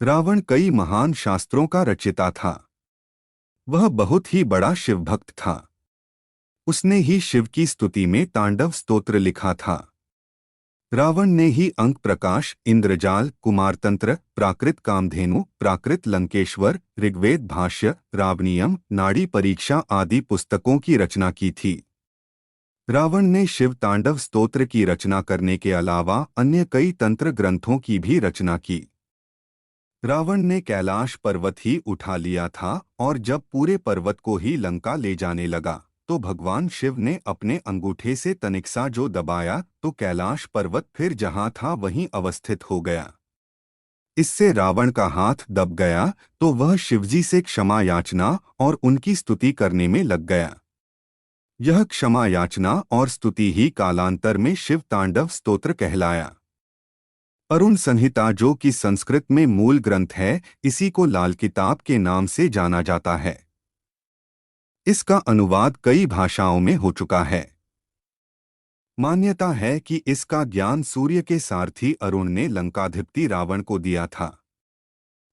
रावण कई महान शास्त्रों का रचिता था। वह बहुत ही बड़ा शिवभक्त था। उसने ही शिव की स्तुति में तांडव स्तोत्र लिखा था। रावण ने ही अंक प्रकाश, इंद्रजाल, कुमारतंत्र, प्राकृत कामधेनु, प्राकृत लंकेश्वर, ऋग्वेद भाष्य, रावणीयम, नाड़ी परीक्षा आदि पुस्तकों की रचना की थी। रावण ने शिव तांडव स्तोत्र की रचना करने के अलावा अन्य कई तंत्र ग्रंथों की भी रचना की। रावण ने कैलाश पर्वत ही उठा लिया था और जब पूरे पर्वत को ही लंका ले जाने लगा तो भगवान शिव ने अपने अंगूठे से तनिक जो दबाया तो कैलाश पर्वत फिर जहां था वहीं अवस्थित हो गया। इससे रावण का हाथ दब गया तो वह शिवजी से क्षमा याचना और उनकी स्तुति करने में लग गया। यह क्षमा याचना और स्तुति ही कालांतर में शिव तांडव स्तोत्र कहलाया। अरुण संहिता, जो कि संस्कृत में मूल ग्रंथ है, इसी को लाल किताब के नाम से जाना जाता है। इसका अनुवाद कई भाषाओं में हो चुका है। मान्यता है कि इसका ज्ञान सूर्य के सारथी अरुण ने लंकाधिपति रावण को दिया था।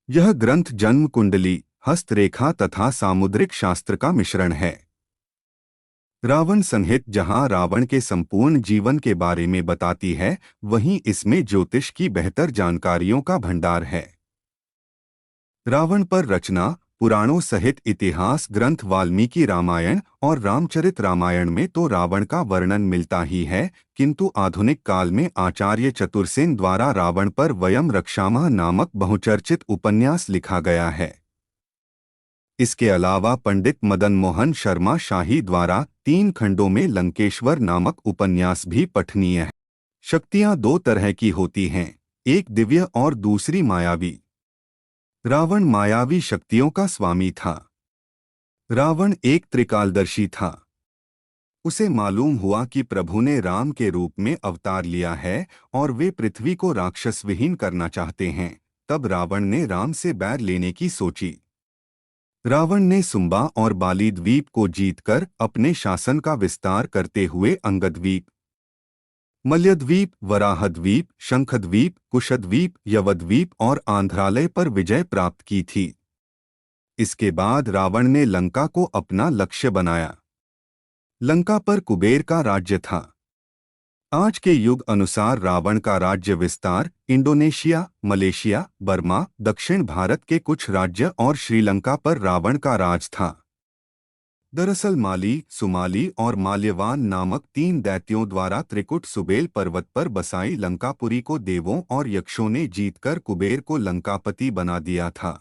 यह ग्रंथ जन्म कुंडली, हस्तरेखा तथा सामुद्रिक शास्त्र का मिश्रण है। रावण संहित जहां रावण के संपूर्ण जीवन के बारे में बताती है, वहीं इसमें ज्योतिष की बेहतर जानकारियों का भंडार है। रावण पर रचना पुराणों सहित इतिहास ग्रंथ वाल्मीकि रामायण और रामचरित रामायण में तो रावण का वर्णन मिलता ही है, किंतु आधुनिक काल में आचार्य चतुरसेन द्वारा रावण पर वयम रक्षामः नामक बहुचर्चित उपन्यास लिखा गया है। इसके अलावा पंडित मदन मोहन शर्मा शाही द्वारा 3 खंडों में लंकेश्वर नामक उपन्यास भी पठनीय है। शक्तियां 2 तरह की होती हैं, एक दिव्य और दूसरी मायावी। रावण मायावी शक्तियों का स्वामी था। रावण एक त्रिकालदर्शी था। उसे मालूम हुआ कि प्रभु ने राम के रूप में अवतार लिया है और वे पृथ्वी को राक्षस विहीन करना चाहते हैं। तब रावण ने राम से बैर लेने की सोची। रावण ने सुंबा और बाली द्वीप को जीतकर अपने शासन का विस्तार करते हुए अंगद्वीप, मल्यद्वीप, वराहद्वीप, शंखद्वीप, कुशद्वीप, यवद्वीप और आंध्रालय पर विजय प्राप्त की थी। इसके बाद रावण ने लंका को अपना लक्ष्य बनाया। लंका पर कुबेर का राज्य था। आज के युग अनुसार रावण का राज्य विस्तार इंडोनेशिया, मलेशिया, बर्मा, दक्षिण भारत के कुछ राज्य और श्रीलंका पर रावण का राज था। दरअसल माली, सुमाली और माल्यवान नामक 3 दैत्यों द्वारा त्रिकुट सुबेल पर्वत पर बसाई लंकापुरी को देवों और यक्षों ने जीतकर कुबेर को लंकापति बना दिया था।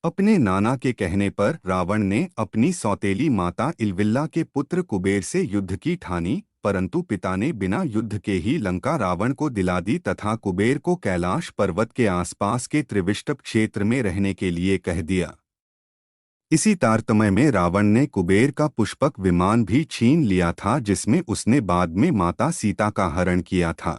अपने नाना के कहने पर रावण ने अपनी सौतेली माता इलविल्ला के पुत्र कुबेर से युद्ध की ठानी, परंतु पिता ने बिना युद्ध के ही लंका रावण को दिला दी तथा कुबेर को कैलाश पर्वत के आसपास के त्रिविष्टप क्षेत्र में रहने के लिए कह दिया। इसी तारतम्य में रावण ने कुबेर का पुष्पक विमान भी छीन लिया था, जिसमें उसने बाद में माता सीता का हरण किया था।